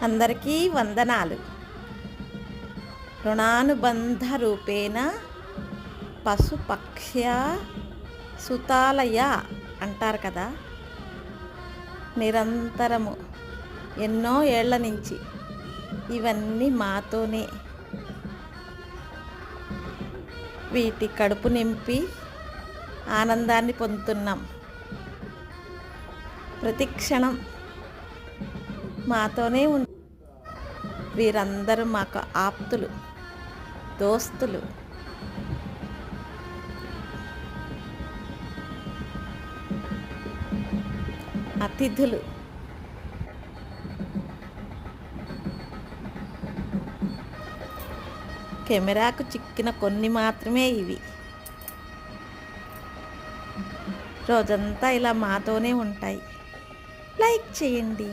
అందరికీ వందనాలు. రుణానుబంధ రూపేణ పశుపక్ష్య సుతాలయ అంటారు కదా. నిరంతరము ఎన్నో ఏళ్ల నుంచి ఇవన్నీ మాతోనే, వీటి కడుపు నింపి ఆనందాన్ని పొందుతున్నాం. ప్రతిక్షణం మాతోనే వీరందరూ మాకు ఆప్తులు, దోస్తులు. అతిథులు. కెమెరాకు చిక్కిన కొన్ని మాత్రమే ఇవి. రోజంతా ఇలా మాతోనే ఉంటాయి. లైక్ చేయండి.